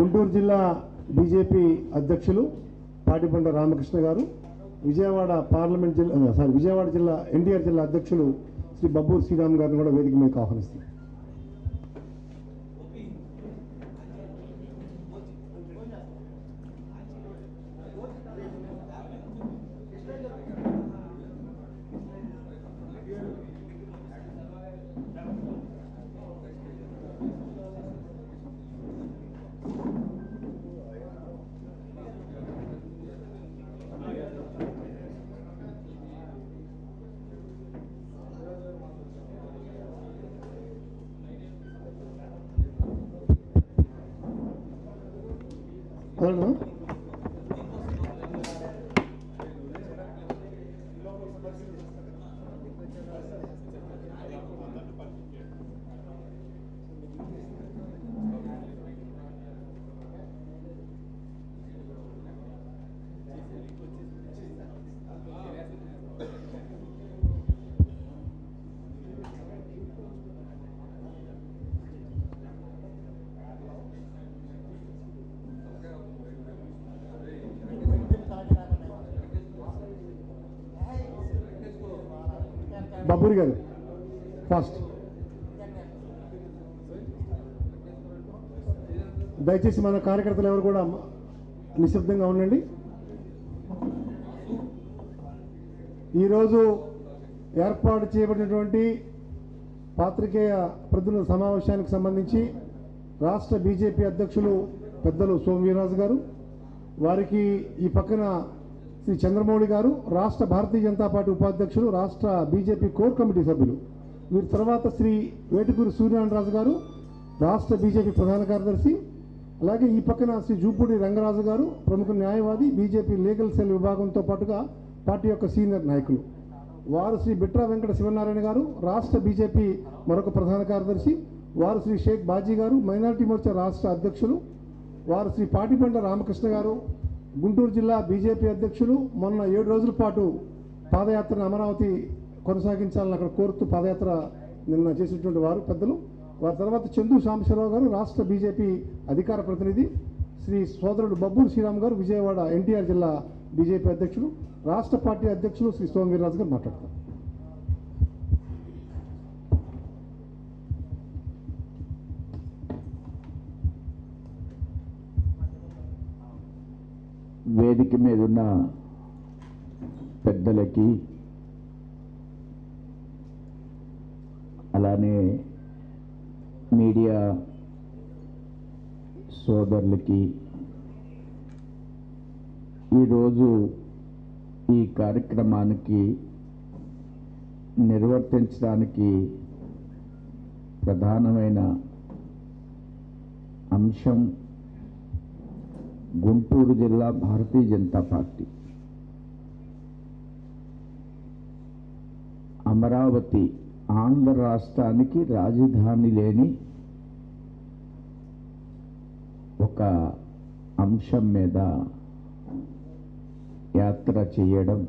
గుంటూరు జిల్లా బీజేపీ అధ్యక్షులు పాటిబండ రామకృష్ణ గారు, విజయవాడ విజయవాడ జిల్లా ఎన్టీఆర్ జిల్లా అధ్యక్షులు శ్రీ బబ్బూరు శ్రీరామ్ గారిని కూడా వేదిక మీదకి ఆహ్వానిస్తున్నారు. బబ్బూరి గారు ఫాస్ట్. దయచేసి మన కార్యకర్తలు ఎవరు కూడా నిశ్శబ్దంగా ఉండండి. ఈరోజు ఏర్పాటు చేయబడినటువంటి పాత్రికేయ ప్రతినిధుల సమావేశానికి సంబంధించి రాష్ట్ర బీజేపీ అధ్యక్షులు పెద్దలు సోమవీర్రాజు గారు, వారికి ఈ పక్కన శ్రీ చంద్రమౌళి గారు, రాష్ట్ర భారతీయ జనతా పార్టీ ఉపాధ్యక్షులు, రాష్ట్ర బీజేపీ కోర్ కమిటీ సభ్యులు, వీరి తర్వాత శ్రీ వేటుకూరి సూర్యనారాయణరాజు గారు, రాష్ట్ర బీజేపీ ప్రధాన కార్యదర్శి, అలాగే ఈ పక్కన శ్రీ జూపూడి రంగరాజు గారు, ప్రముఖ న్యాయవాది, బీజేపీ లీగల్ సెల్ విభాగంతో పాటుగా పార్టీ యొక్క సీనియర్ నాయకులు, వారు శ్రీ బిట్రా వెంకట శివనారాయణ గారు, రాష్ట్ర బీజేపీ మరొక ప్రధాన కార్యదర్శి, వారు శ్రీ షేక్ బాజీ గారు, మైనారిటీ మోర్చా రాష్ట్ర అధ్యక్షులు, వారు శ్రీ పాటిబండ రామకృష్ణ గారు, గుంటూరు జిల్లా బీజేపీ అధ్యక్షులు, మొన్న 7 రోజుల పాటు పాదయాత్రను అమరావతి కొనసాగించాలని అక్కడ కోరుతూ పాదయాత్ర నిన్న చేసినటువంటి వారు పెద్దలు. వారి తర్వాత చందు సాంబశివరావు గారు, రాష్ట్ర బీజేపీ అధికార ప్రతినిధి, శ్రీ సోదరుడు బబ్బూరు శ్రీరామ్ గారు, విజయవాడ ఎన్టీఆర్ జిల్లా బీజేపీ అధ్యక్షులు, రాష్ట్ర పార్టీ అధ్యక్షులు శ్రీ సోమవీర్రాజు గారు మాట్లాడతారు. వేదిక మీద ఉన్న పెద్దలకి, అలానే మీడియా సోదరులకి, ఈరోజు ఈ కార్యక్రమానికి నిర్వర్తించడానికి ప్రధానమైన అంశం గుంటూరు జిల్లా భారతీయ జనతా పార్టీ అమరావతి ఆంధ్ర రాష్ట్రానికి రాజధాని లేని ఒక అంశం మీద యాత్ర చేయడం,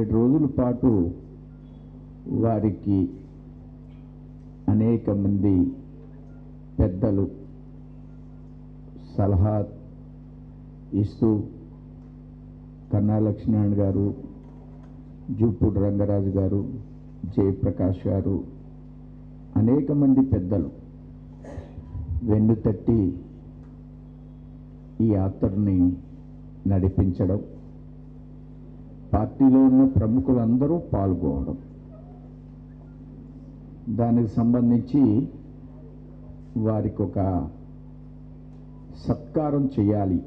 7 రోజుల పాటు వారికి అనేక మంది పెద్దలు సలహా ఇస్తూ, కన్నా లక్ష్మీనారాయణ గారు, జూపూడి రంగరాజు గారు, జయప్రకాష్ గారు, అనేక మంది పెద్దలు వెన్నుతట్టి ఈ యాత్రని నడిపించడం, పార్టీలో ఉన్న ప్రముఖులందరూ పాల్గొనడం, దానికి సంబంధించి వారికి ఒక సత్కారం చేయాలి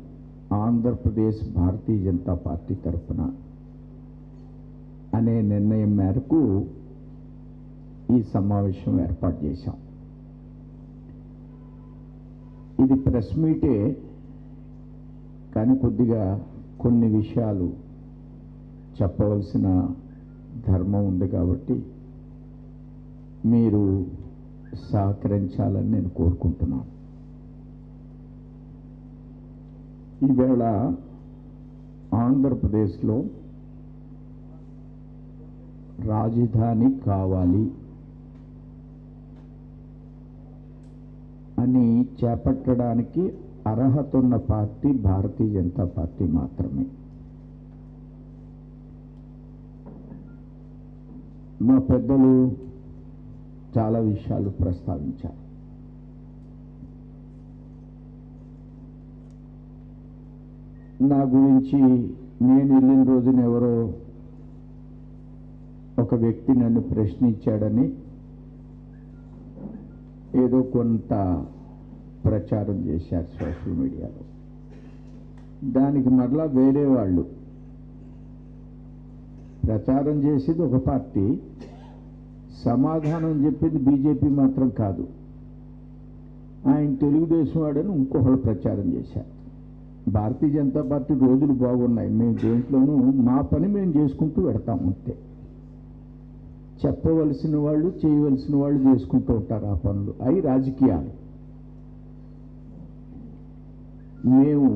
ఆంధ్రప్రదేశ్ భారతీయ జనతా పార్టీ తరఫున అనే నిర్ణయం మేరకు ఈ సమావేశం ఏర్పాటు చేశాం. ఇది ప్రెస్ మీటే, కానీ కొద్దిగా కొన్ని విషయాలు చెప్పవలసిన ధర్మం ఉంది కాబట్టి మీరు సహకరించాలని నేను కోరుకుంటున్నాను. ఈవేళ ఆంధ్రప్రదేశ్లో రాజధాని కావాలి అని చేపట్టడానికి అర్హత ఉన్న పార్టీ భారతీయ జనతా పార్టీ మాత్రమే. మా పెద్దలు చాలా విషయాలు ప్రస్తావించారు. నా గురించి నేను వెళ్ళిన రోజున ఎవరో ఒక వ్యక్తి నన్ను ప్రశ్నించాడని ఏదో కొంత ప్రచారం చేశారు సోషల్ మీడియాలో. దానికి మరలా వేరే వాళ్ళు ప్రచారం చేసేది ఒక పార్టీ, సమాధానం చెప్పింది బీజేపీ మాత్రం కాదు. ఆయన తెలుగుదేశం వాడని ఇంకొకళ్ళు ప్రచారం చేశారు. భారతీయ జనతా పార్టీ రోజులు బాగున్నాయి, మేము దేంట్లోనూ మా పని మేము చేసుకుంటూ పెడతాం అంతే. చెప్పవలసిన వాళ్ళు చేయవలసిన వాళ్ళు చేసుకుంటూ ఉంటారు ఆ పనులు, అవి రాజకీయాలు. మేము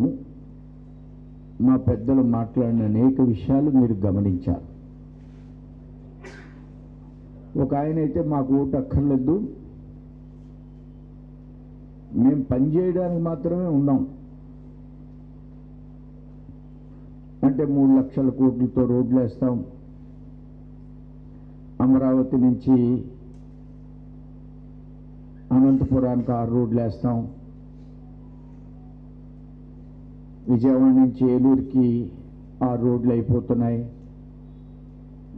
మా పెద్దలు మాట్లాడిన అనేక విషయాలు మీరు గమనించారు. ఒక ఆయన అయితే మాకు ఓటు అక్కర్లేదు, మేము పనిచేయడానికి మాత్రమే ఉన్నాం అంటే 3 లక్షల కోట్లతో రోడ్లు వేస్తాం, అమరావతి నుంచి అనంతపురానికి 6 రోడ్లు వేస్తాం, విజయవాడ నుంచి ఏలూరుకి 6 రోడ్లు అయిపోతున్నాయి,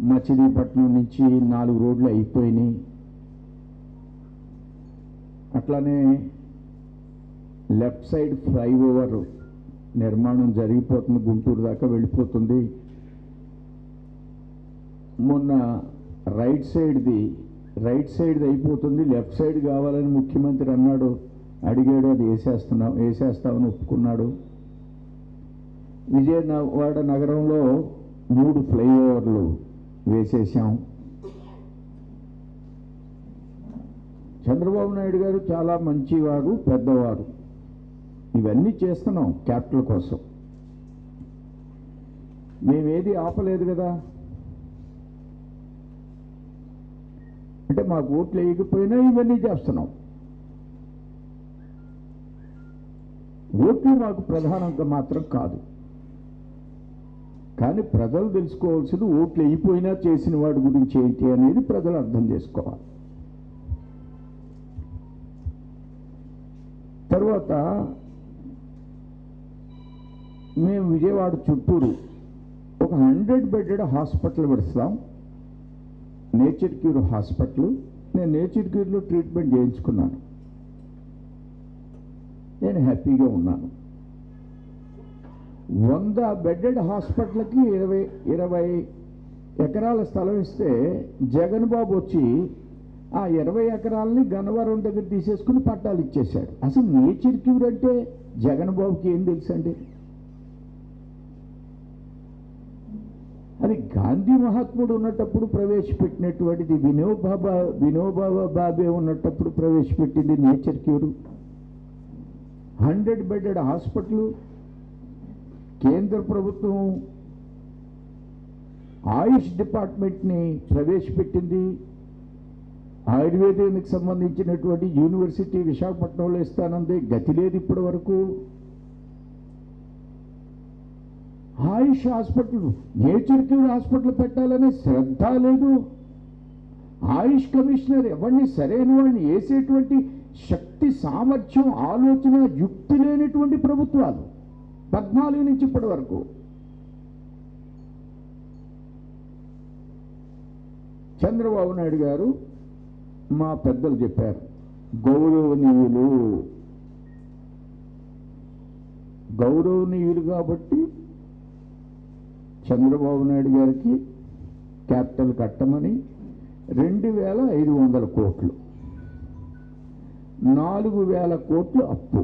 మచిలీపట్నం నుంచి 4 రోడ్లు అయిపోయినాయి. అట్లానే లెఫ్ట్ సైడ్ ఫ్లైఓవర్ నిర్మాణం జరిగిపోతుంది, గుంటూరు దాకా వెళ్ళిపోతుంది. మొన్న రైట్ సైడ్ది అయిపోతుంది, లెఫ్ట్ సైడ్ కావాలని ముఖ్యమంత్రి అన్నాడు, అడిగాడు, అది వేసేస్తామని ఒప్పుకున్నాడు. విజయవాడ నగరంలో 3 ఫ్లైఓవర్లు వేసేసాం. చంద్రబాబు నాయుడు గారు చాలా మంచివారు, పెద్దవారు. ఇవన్నీ చేస్తున్నాం క్యాపిటల్ కోసం. మేమేది ఆపలేదు కదా. అంటే మాకు ఓట్లు వేయకపోయినా ఇవన్నీ చేస్తున్నాం. ఓట్లు మాకు ప్రధానంగా మాత్రం కాదు, కానీ ప్రజలు తెలుసుకోవాల్సింది ఓట్లు అయిపోయినా చేసిన వాడి గురించి ఏంటి అనేది ప్రజలు అర్థం చేసుకోవాలి. తర్వాత మేము విజయవాడ చుట్టూరు ఒక 100 బెడ్డెడ్ హాస్పిటల్ పెడతాం, నేచర్ క్యూర్ హాస్పిటల్. నేను నేచర్ క్యూర్లో ట్రీట్మెంట్ చేయించుకున్నాను, నేను హ్యాపీగా ఉన్నాను. 100 బెడ్డెడ్ హాస్పిటల్కి 20 ఎకరాల స్థలం ఇస్తే జగన్ బాబు వచ్చి ఆ 20 ఎకరాలని గన్నవరం దగ్గర తీసేసుకుని పట్టాలు ఇచ్చేశాడు. అసలు నేచర్ క్యూర్ అంటే జగన్ బాబుకి ఏం తెలుసండి? అది గాంధీ మహాత్ముడు ఉన్నటప్పుడు ప్రవేశపెట్టినటువంటిది, వినోబా బాబే ఉన్నటప్పుడు ప్రవేశపెట్టింది నేచర్ క్యూర్. 100 bedded hospital. కేంద్ర ప్రభుత్వం ఆయుష్ డిపార్ట్మెంట్ని ప్రవేశపెట్టింది. ఆయుర్వేదానికి సంబంధించినటువంటి యూనివర్సిటీ విశాఖపట్నంలో ఇస్తానంది, గతి లేదు ఇప్పటి వరకు. ఆయుష్ హాస్పిటల్, నేచర్ క్యూర్ హాస్పిటల్ పెట్టాలనే శ్రద్ధ లేదు. ఆయుష్ కమిషనర్ ఎవరిని సరైన వాడిని వేసేటువంటి శక్తి, సామర్థ్యం, ఆలోచన, యుక్తి లేనటువంటి ప్రభుత్వాలు 14 నుంచి ఇప్పటి వరకు. చంద్రబాబు నాయుడు గారు మా పెద్దలు చెప్పారు, గౌరవనీయులు కాబట్టి చంద్రబాబు నాయుడు గారికి క్యాపిటల్ కట్టమని 2500 కోట్లు, 4000 కోట్లు అప్పు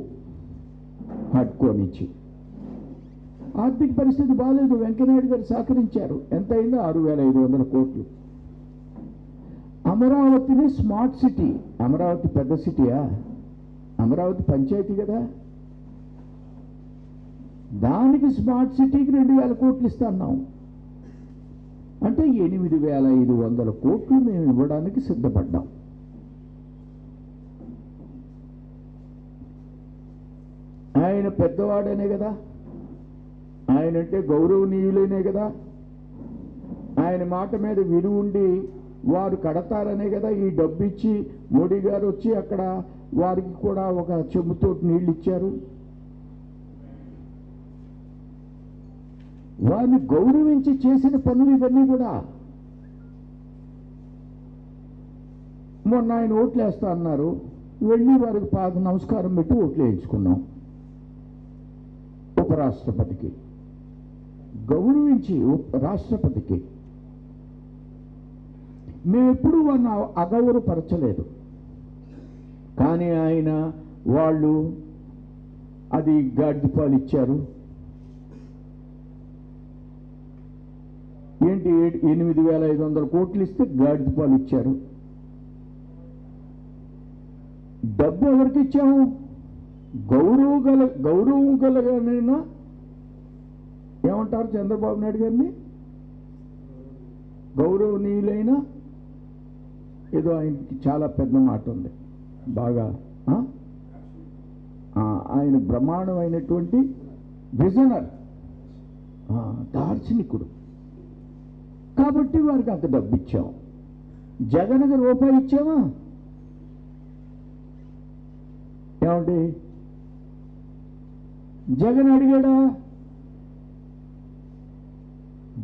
హడ్కోనిచ్చి. ఆర్థిక పరిస్థితి బాగాలేదు, వెంకయ్యనాయుడు గారు సహకరించారు. ఎంత అయిందో 6500 కోట్లు. అమరావతిని స్మార్ట్ సిటీ, అమరావతి పెద్ద సిటీయా? అమరావతి పంచాయతీ కదా, దానికి స్మార్ట్ సిటీకి 2000 కోట్లు ఇస్తున్నాం. అంటే 8500 కోట్లు మేము ఇవ్వడానికి సిద్ధపడ్డాం. ఆయన పెద్దవాడనే కదా, ఆయనంటే గౌరవనీయులేనే కదా, ఆయన మాట మీద విలువ ఉండి వారు కడతారనే కదా ఈ డబ్బు ఇచ్చి మోడీ గారు వచ్చి అక్కడ వారికి కూడా ఒక చెంబుతోటి నీళ్ళు ఇచ్చారు. వారిని గౌరవించి చేసిన పనులు ఇవన్నీ కూడా. మొన్న ఆయన ఓట్లు వేస్తా అన్నారు, వెళ్ళి వారికి పాద నమస్కారం పెట్టి ఓట్లు వేయించుకున్నాం. ఉపరాష్ట్రపతికి గౌరవించి రాష్ట్రపతికి మేమెప్పుడు వారిని అగౌరవపరచలేదు. కానీ ఆయన వాళ్ళు అది గాడిపాలు ఇచ్చారు. ఏంటి 8,500 కోట్లు ఇస్తే గాడిపాలు ఇచ్చారు. డబ్బు ఎవరికి ఇచ్చాము? గౌరవం గలగానైనా ఏమంటారు చంద్రబాబు నాయుడు గారిని? గౌరవనీయులైన ఏదో ఆయనకి చాలా పెద్ద మాట ఉంది బాగా. ఆయన బ్రహ్మాండమైనటువంటి విజనర్, దార్శనికుడు. కాబట్టి వారికి అంత డబ్బు ఇచ్చాం. జగన్కి రూపాయి ఇచ్చామా? ఏమండి, జగన్ అడిగాడా?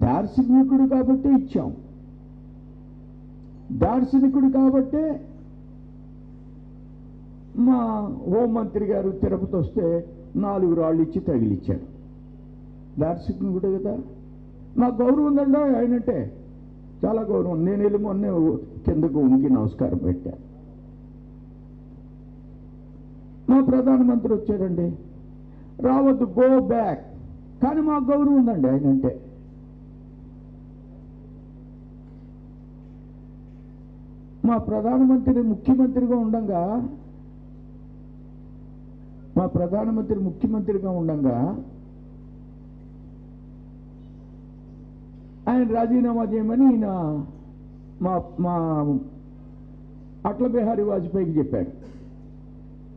దార్శనికుడు కాబట్టి ఇచ్చాం. దార్శనికుడు కాబట్టే మా హోంమంత్రి గారు తిరుపతి వస్తే 4 రాళ్ళు ఇచ్చి తగిలిచ్చాడు. దార్శనికుడు కదా. నాకు గౌరవం ఉందండి ఆయనంటే, చాలా గౌరవం. నేను వెళ్ళి మొన్నే కిందకు ఉంగి నమస్కారం పెట్టా. మా ప్రధానమంత్రి వచ్చాడండి, రావద్దు, గో బ్యాక్. కానీ మాకు గౌరవం ఉందండి ఆయనంటే. మా ప్రధానమంత్రి ముఖ్యమంత్రిగా ఉండంగా ఆయన రాజీనామా చేయమని ఈయన మా అటల్ బిహారీ వాజ్పేయికి చెప్పాడు.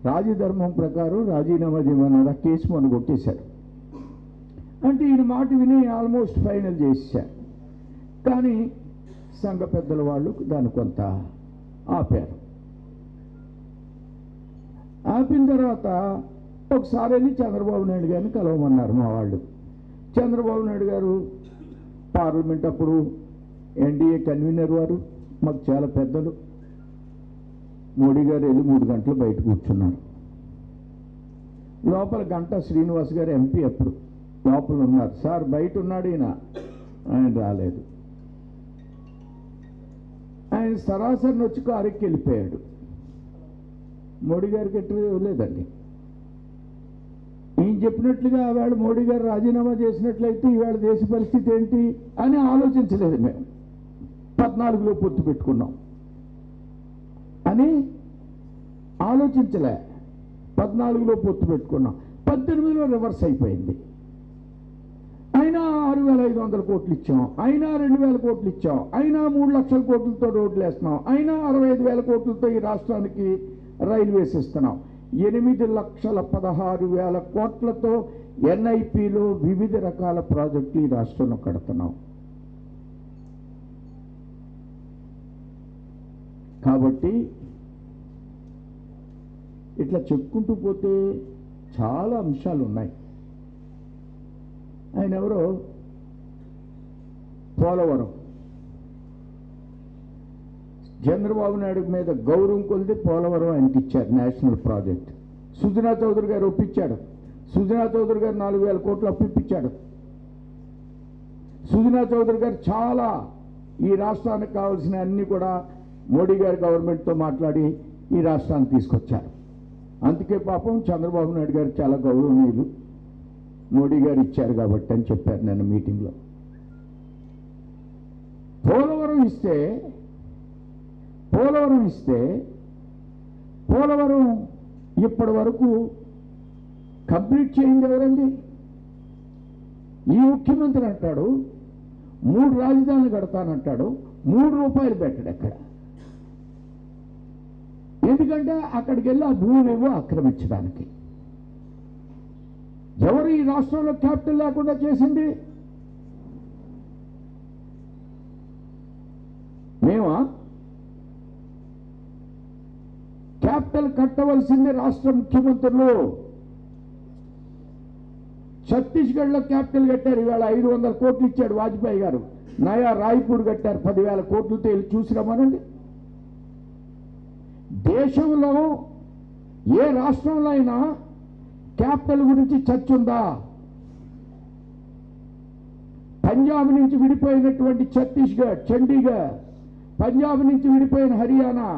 రాజధర్మం ప్రకారం రాజీనామా చేయమన్నాడు. ఆ కేసు మొన్న కొట్టేశారు. అంటే ఈయన మాట విని ఆల్మోస్ట్ ఫైనల్ చేశారు. కానీ సంఘ పెద్దల వాళ్ళు దాన్ని కొంత ఆపారు. ఆపిన తర్వాత ఒకసారి వెళ్ళి చంద్రబాబు నాయుడు గారిని కలవమన్నారు మా వాళ్ళు. చంద్రబాబు నాయుడు గారు పార్లమెంట్ అప్పుడు ఎన్డీఏ కన్వీనర్ వారు, మాకు చాలా పెద్దలు. మోడీ గారు వెళ్ళి 3 గంటలు బయట కూర్చున్నారు. లోపల గంటా శ్రీనివాస్ గారు ఎంపీ అప్పుడు లోపల ఉన్నారు. సార్ బయట ఉన్నాడు ఆయన రాలేదు. ఆయన సరాసరి వచ్చి కారుకి వెళ్ళిపోయాడు. మోడీ గారికి ఎట్లా ఇవ్వలేదండి. ఈయన చెప్పినట్లుగా ఆవేళ మోడీ గారు రాజీనామా చేసినట్లయితే ఈవేళ దేశ పరిస్థితి ఏంటి అని ఆలోచించలేదు. మేము 14లో పొత్తు పెట్టుకున్నాం అని ఆలోచించలే. 14లో పొత్తు పెట్టుకున్నాం. 18లో రివర్స్ అయిపోయింది. అయినా 6,500 కోట్లు ఇచ్చాం, అయినా 2,000 కోట్లు ఇచ్చాం, అయినా 3 లక్షల కోట్లతో రోడ్లు వేస్తున్నాం, అయినా 65,000 కోట్లతో ఈ రాష్ట్రానికి రైల్వేస్ ఇస్తున్నాం. 8,16,000 కోట్లతో ఎన్ఐపిలో వివిధ రకాల ప్రాజెక్టులు ఈ రాష్ట్రంలో కడుతున్నాం. కాబట్టి ఇట్లా చెప్పుకుంటూ పోతే చాలా అంశాలు ఉన్నాయి. ఆయన ఎవరో పోలవరం, చంద్రబాబు నాయుడు మీద గౌరవం కొలిది పోలవరం ఆయనకి ఇచ్చారు నేషనల్ ప్రాజెక్ట్. సుజనా చౌదరి గారు ఒప్పించాడు. సుజనా చౌదరి గారు 4,000 కోట్లు అప్పిప్పించాడు. సుజనా చౌదరి గారు చాలా ఈ రాష్ట్రానికి కావాల్సిన అన్ని కూడా మోడీ గారి గవర్నమెంట్తో మాట్లాడి ఈ రాష్ట్రాన్ని తీసుకొచ్చారు. అందుకే పాపం చంద్రబాబు నాయుడు గారు చాలా గౌరవనీయులు, మోడీ గారు ఇచ్చారు కాబట్టి అని చెప్పారు నేను మీటింగ్లో. పోలవరం ఇస్తే పోలవరం ఇప్పటి వరకు కంప్లీట్ చేయింది ఎవరండి? ఈ ముఖ్యమంత్రి అంటాడు 3 రాజధానులు కడతానంటాడు, 3 రూపాయలు పెట్టాడు అక్కడ. ఎందుకంటే అక్కడికి వెళ్ళి ఆ భూములేమో ఆక్రమించడానికి. ఎవరు ఈ రాష్ట్రంలో క్యాపిటల్ లేకుండా చేసింది? మేమా? క్యాపిటల్ కట్టవలసింది రాష్ట్ర ముఖ్యమంత్రులు. ఛత్తీస్గఢ్లో క్యాపిటల్ కట్టారు, ఇవాళ 500 కోట్లు ఇచ్చాడు వాజ్పేయి గారు. నయా రాయ్పూర్ కట్టారు 10,000 కోట్లతో, వెళ్ళి చూసి రమ్మనండి. దేశంలో ఏ రాష్ట్రంలో అయినా క్యాపిటల్ గురించి చర్చ ఉందా? పంజాబ్ నుంచి విడిపోయినటువంటి ఛత్తీస్గఢ్, చండీగఢ్, పంజాబ్ నుంచి విడిపోయిన హర్యానా,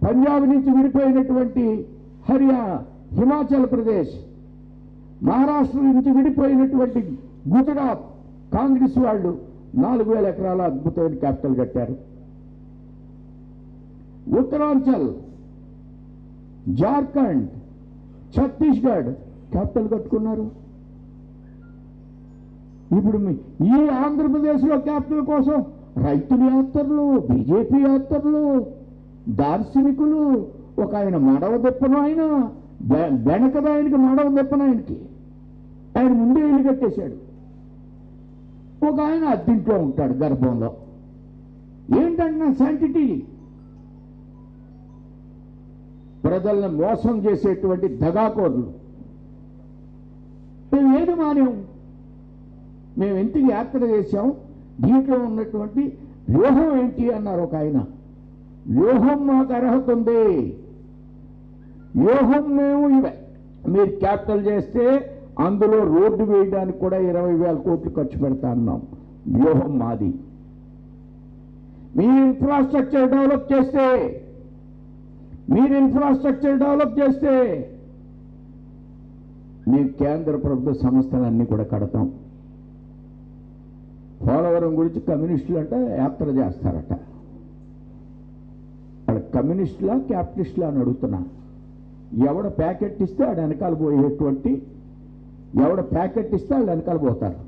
పంజాబ్ నుంచి విడిపోయినటువంటి హిమాచల్ ప్రదేశ్, మహారాష్ట్ర నుంచి విడిపోయినటువంటి గుజరాత్ కాంగ్రెస్ వాళ్ళు 4,000 ఎకరాల అద్భుతమైన క్యాపిటల్ కట్టారు. ఉత్తరాంచల్, జార్ఖండ్, ఛత్తీస్గఢ్ క్యాపిటల్ కట్టుకున్నారు. ఇప్పుడు ఈ ఆంధ్రప్రదేశ్లో క్యాపిటల్ కోసం రైతుల యాత్రలు, బీజేపీ యాత్రలు, దార్శనికులు, ఒక ఆయన మడవ దెప్పను, ఆయన వెనకద ఆయనకి మడవ దెప్పను, ఆయన ముందే ఇల్లు కట్టేశాడు. ఒక ఆయన అద్దింట్లో ఉంటాడు గర్భంలో. ఏంటంటే శాంటిటీ, ప్రజల్ని మోసం చేసేటువంటి దగాకోర్లు. మేము ఏది మానేం, మేము ఎందుకు యాత్ర చేశాం, దీంట్లో ఉన్నటువంటి వ్యూహం ఏంటి అన్నారు ఒక ఆయన. వ్యూహం మాకు అర్హత ఉంది, వ్యూహం మేము ఇవే. మీరు క్యాపిటల్ చేస్తే అందులో రోడ్డు వేయడానికి కూడా 20,000 కోట్లు ఖర్చు పెడతా అన్నాం. వ్యూహం మాది. మీరు ఇన్ఫ్రాస్ట్రక్చర్ డెవలప్ చేస్తే మేము కేంద్ర ప్రభుత్వ సంస్థలన్నీ కూడా కడతాం. పోలవరం గురించి కమ్యూనిస్టులు అంటే యాత్ర చేస్తారట. వాళ్ళ కమ్యూనిస్టులా క్యాపిటలిస్టులా అని అడుగుతున్నా. ఎవడ ప్యాకెట్ ఇస్తే ఆడ వెనకాల పోయేటువంటి, ఎవడ ప్యాకెట్ ఇస్తే వాళ్ళు వెనకాల పోతారు.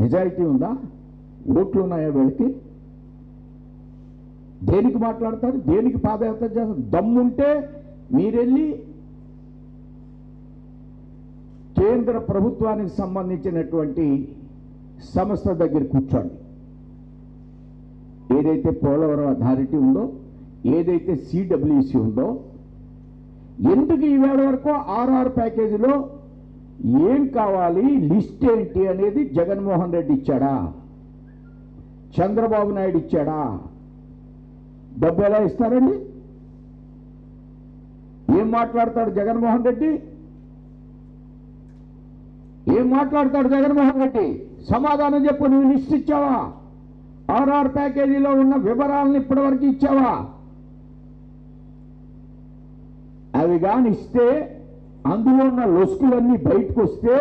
నిజాయితీ ఉందా? ఓట్లు ఉన్నాయా వీళ్ళకి? దేనికి మాట్లాడతారు, దేనికి పాదయాత్ర చేస్తారు? దమ్ముంటే మీరెళ్ళి కేంద్ర ప్రభుత్వానికి సంబంధించినటువంటి సంస్థ దగ్గర కూర్చోండి. ఏదైతే పోలవరం అథారిటీ ఉందో, ఏదైతే సిడబ్ల్యూసి ఉందో, ఎందుకు ఈవేళ వరకు ఆర్ఆర్ ప్యాకేజీలో ఏం కావాలి, లిస్ట్ ఏంటి అనేది జగన్మోహన్ రెడ్డి ఇచ్చాడా, చంద్రబాబు నాయుడు ఇచ్చాడా? డబ్బు ఎలా ఇస్తారండి? ఏం మాట్లాడతాడు జగన్మోహన్ రెడ్డి? సమాధానం చెప్పు. నువ్వు లిస్ట్ ఇచ్చావా? ఆర్ఆర్ ప్యాకేజీలో ఉన్న వివరాలను ఇప్పటివరకు ఇచ్చావా? అవి కానీ ఇస్తే, అందులో ఉన్న లొసుకులన్నీ బయటకు వస్తే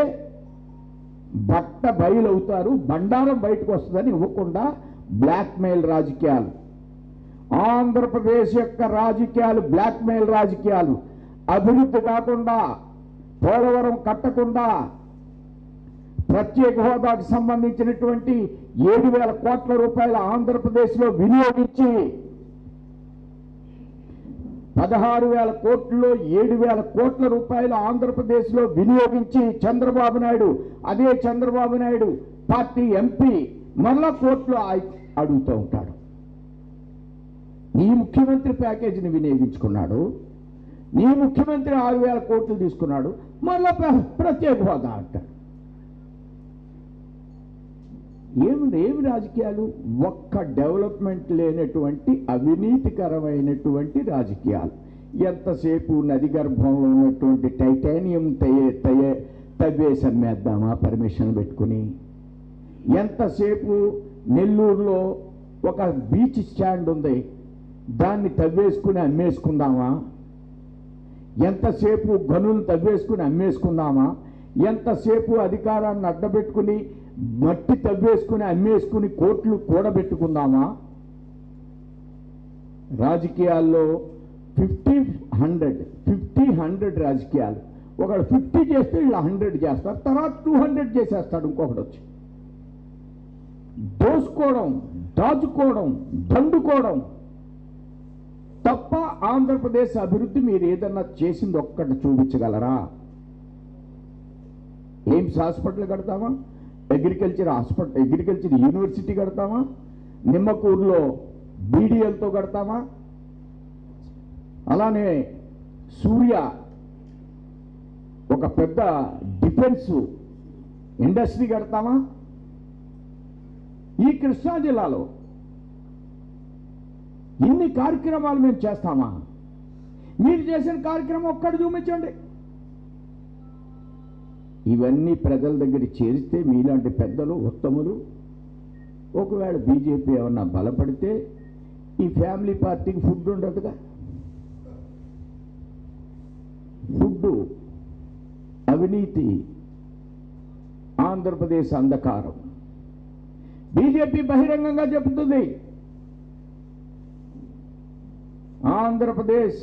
బట్ట బయలవుతారు, బండారం బయటకు వస్తుందని ఇవ్వకుండా బ్లాక్మెయిల్ రాజకీయాలు, ఆంధ్రప్రదేశ్ యొక్క రాజకీయాలు బ్లాక్మెయిల్ రాజకీయాలు. అభివృద్ధి కాకుండా, పోలవరం కట్టకుండా, ప్రత్యేక హోదాకు సంబంధించినటువంటి 7,000 కోట్ల రూపాయల ఆంధ్రప్రదేశ్లో వినియోగించి 16,000 కోట్లలో 7,000 కోట్ల రూపాయలు ఆంధ్రప్రదేశ్లో వినియోగించి చంద్రబాబు నాయుడు, అదే చంద్రబాబు నాయుడు పార్టీ ఎంపీ మళ్ళా కోర్టులో అడుగుతూ ఉంటాడు. నీ ముఖ్యమంత్రి ప్యాకేజీని వినియోగించుకున్నాడు, నీ ముఖ్యమంత్రి 6,000 కోట్లు తీసుకున్నాడు, మళ్ళా ప్రత్యేక హోదా అంటాడు. ఏమి రాజకీయాలు? ఒక్క డెవలప్మెంట్ లేనటువంటి అవినీతికరమైనటువంటి రాజకీయాలు. ఎంతసేపు నది గర్భంలో ఉన్నటువంటి టైటానియం తవ్వేసి అమ్మేద్దామా పర్మిషన్ పెట్టుకుని? ఎంతసేపు నెల్లూరులో ఒక బీచ్ స్టాండ్ ఉంది, దాన్ని తవ్వేసుకుని అమ్మేసుకుందామా? ఎంతసేపు గనులు తవ్వేసుకుని అమ్మేసుకుందామా? ఎంతసేపు అధికారాన్ని అడ్డబెట్టుకుని మట్టి తవ్వేసుకుని అమ్మేసుకుని కోట్లు కూడబెట్టుకుందామా? రాజకీయాల్లో 50-100 రాజకీయాలు. ఒకడు 50 చేస్తే వీళ్ళు 100 చేస్తారు, తర్వాత 200 చేసేస్తాడు ఇంకొకటి వచ్చి. దోసుకోవడం, దాచుకోవడం, దండుకోవడం తప్ప ఆంధ్రప్రదేశ్ అభివృద్ధి మీరు ఏదన్నా చేసింది ఒక్కటి చూపించగలరా? ఎయిమ్స్ హాస్పిటల్ కడతామా? అగ్రికల్చర్ యూనివర్సిటీ కడతామా? నిమ్మకూరులో బీడీఎల్తో కడతామా? అలానే సూర్య ఒక పెద్ద డిఫెన్స్ ఇండస్ట్రీ కడతామా? ఈ కృష్ణా జిల్లాలో ఇన్ని కార్యక్రమాలు మేము చేస్తామా? మీరు చేసిన కార్యక్రమం ఒక్కటి చూపించండి. ఇవన్నీ ప్రజల దగ్గర చేరిస్తే మీలాంటి పెద్దలు ఉత్తములు, ఒకవేళ బీజేపీ ఏమన్నా బలపడితే ఈ ఫ్యామిలీ పార్టీకి ఫుడ్ ఉండదుగా. ఫుడ్, అవినీతి, ఆంధ్రప్రదేశ్ అంధకారం బీజేపీ బహిరంగంగా చెబుతుంది. ఆంధ్రప్రదేశ్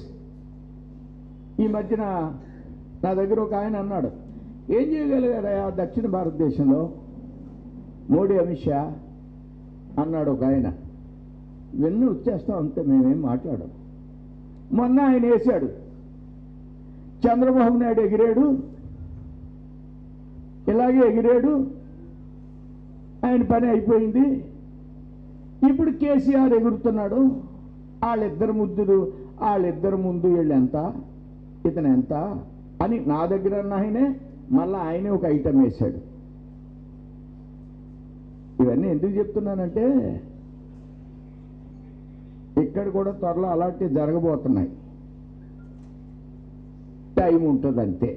ఈ మధ్యన నా దగ్గర ఒక ఆయన అన్నాడు, ఏం చేయగలిగారా దక్షిణ భారతదేశంలో మోడీ, అమిత్ షా అన్నాడు ఒక ఆయన. ఇవన్నీ వచ్చేస్తాం అంతే, మేమేం మాట్లాడాం. మొన్న ఆయన వేశాడు, చంద్రబాబు నాయుడు ఎగిరాడు, ఇలాగే ఎగిరాడు, ఆయన పని అయిపోయింది. ఇప్పుడు కేసీఆర్ ఎగురుతున్నాడు. వాళ్ళిద్దరు ముందు వీళ్ళు ఎంత, ఇతను ఎంత అని నా దగ్గర అన్న ఆయనే మళ్ళీ ఆయనే ఒక ఐటమ్ వేశాడు. ఇవన్నీ ఎందుకు చెప్తున్నానంటే ఇక్కడ కూడా త్వరలో అలాంటివి జరగబోతున్నాయి. టైం ఉంటుంది అంతే.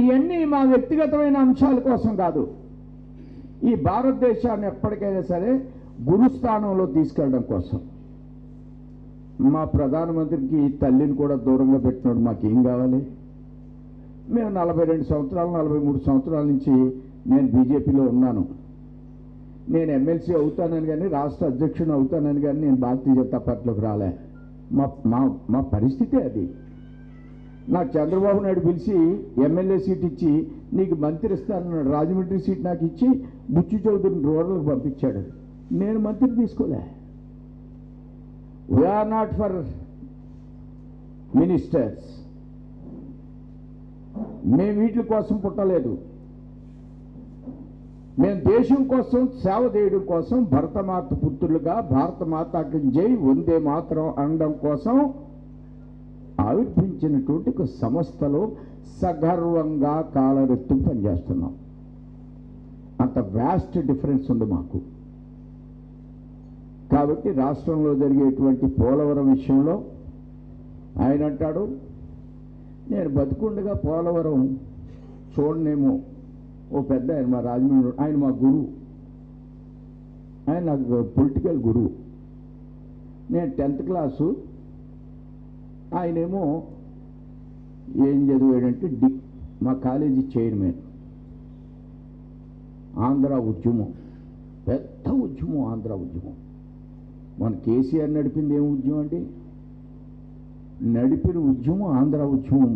ఇవన్నీ మా వ్యక్తిగతమైన అంశాల కోసం కాదు, ఈ భారతదేశాన్ని ఎప్పటికైనా సరే గురుస్థానంలో తీసుకెళ్ళడం కోసం. మా ప్రధానమంత్రికి తల్లిని కూడా దూరంగా పెట్టినాడు. మాకేం కావాలి? మేము 42 సంవత్సరాలు 43 సంవత్సరాల నుంచి నేను బీజేపీలో ఉన్నాను. నేను ఎమ్మెల్సీ అవుతానని కానీ రాష్ట్ర అధ్యక్షుడు అవుతానని కానీ నేను భారతీయ జనతా పార్టీలోకి రాలే. మా పరిస్థితే అది. నాకు చంద్రబాబు నాయుడు పిలిచి ఎమ్మెల్యే సీట్ ఇచ్చి నీకు మంత్రి ఇస్తానన్నాడు. రాజమండ్రి సీట్ నాకు ఇచ్చి బుచ్చి చౌదరిని రూరల్కి పంపించాడు. నేను మంత్రి తీసుకోలే. We're not for ministers. మేము వీటి కోసం పుట్టలేదు. మేము దేశం కోసం సేవ చేయడం కోసం, భరతమాత పుత్రులుగా భారతమాతకి జై వందే మాతరం అనడం కోసం ఆవిర్భించినటువంటి ఒక సంస్థలో సగర్వంగా కాలరెత్తు పనిచేస్తున్నాం. అంత వ్యాస్ట్ డిఫరెన్స్ ఉంది మాకు. కాబట్టి రాష్ట్రంలో జరిగేటువంటి పోలవరం విషయంలో ఆయన అంటాడు, నేను బతుకుండగా పోలవరం చూడనేమో. ఓ పెద్ద ఆయన మా రాజమండ్రి, ఆయన మా గురువు, ఆయన నాకు పొలిటికల్ గురువు. నేను 10th క్లాసు, ఆయనేమో ఏం చదివాడంటే మా కాలేజీ చైర్మన్. ఆంధ్ర ఉద్యమం, పెద్ద ఉద్యమం ఆంధ్ర ఉద్యమం. మన కేసీఆర్ నడిపింది ఏం ఉద్యమం అండి? నడిపిన ఉద్యమం ఆంధ్ర ఉద్యమం.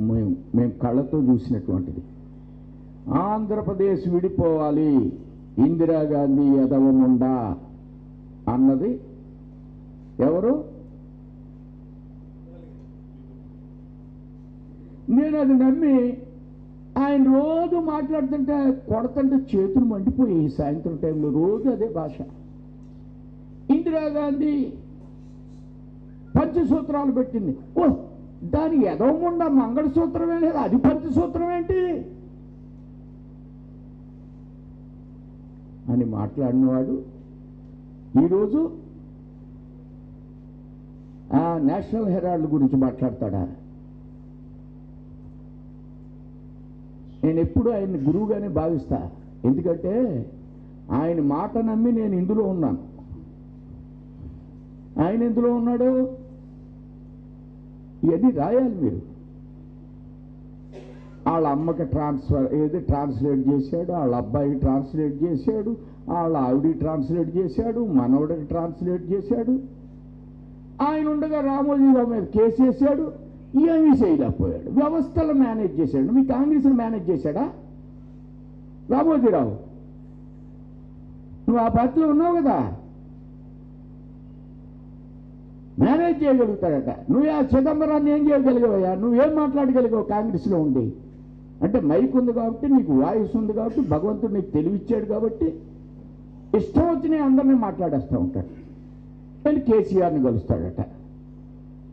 మేము కళ్ళతో చూసినటువంటిది. ఆంధ్రప్రదేశ్ విడిపోవాలి, ఇందిరాగాంధీ ఎదవముండా అన్నది ఎవరు? నేను అది నమ్మి ఆయన రోజు మాట్లాడుతుంటే కొడతంటే చేతులు మండిపోయి సాయంత్రం టైంలో రోజు అదే భాష. ఇందిరాగాంధీ పంచసూత్రాలు పెట్టింది. ఓ, దానికి ఎదవముండా మంగళసూత్రమే లేదు, అది పంచసూత్రం ఏంటి అని మాట్లాడినవాడు ఈరోజు ఆ నేషనల్ హెరాల్డ్ గురించి మాట్లాడతాడా? నేను ఎప్పుడు ఆయన్ని గురువుగానే భావిస్తా. ఎందుకంటే ఆయన మాట నమ్మి నేను ఇందులో ఉన్నాను. ఆయన ఎందులో ఉన్నాడు? ఇవన్నీ రాయాలి మీరు. వాళ్ళ అమ్మకి ట్రాన్స్లేట్ చేశాడు, వాళ్ళ అబ్బాయికి ట్రాన్స్లేట్ చేశాడు, వాళ్ళ ఆవిడికి ట్రాన్స్లేట్ చేశాడు, మనవడికి ట్రాన్స్లేట్ చేశాడు. ఆయన ఉండగా రామోజీరావు మీద కేసు వేశాడు, ఏమీ చేయలేకపోయాడు. వ్యవస్థలు మేనేజ్ చేశాడు. మీ కాంగ్రెస్ని మేనేజ్ చేశాడా రామోజీరావు? నువ్వు ఆ పార్టీలో ఉన్నావు కదా, మేనేజ్ చేయగలుగుతాడట. నువ్వు ఆ చిదంబరాన్ని ఏం చేయగలిగావయ్యా? నువ్వేం మాట్లాడగలిగావు కాంగ్రెస్లో ఉండి? అంటే మైక్ ఉంది కాబట్టి, నీకు వాయిస్ ఉంది కాబట్టి, భగవంతుడు నీకు తెలివిచ్చాడు కాబట్టి ఇష్టం వచ్చిన అందరినీ మాట్లాడేస్తూ ఉంటాడు. కానీ కేసీఆర్ని కలుస్తాడట.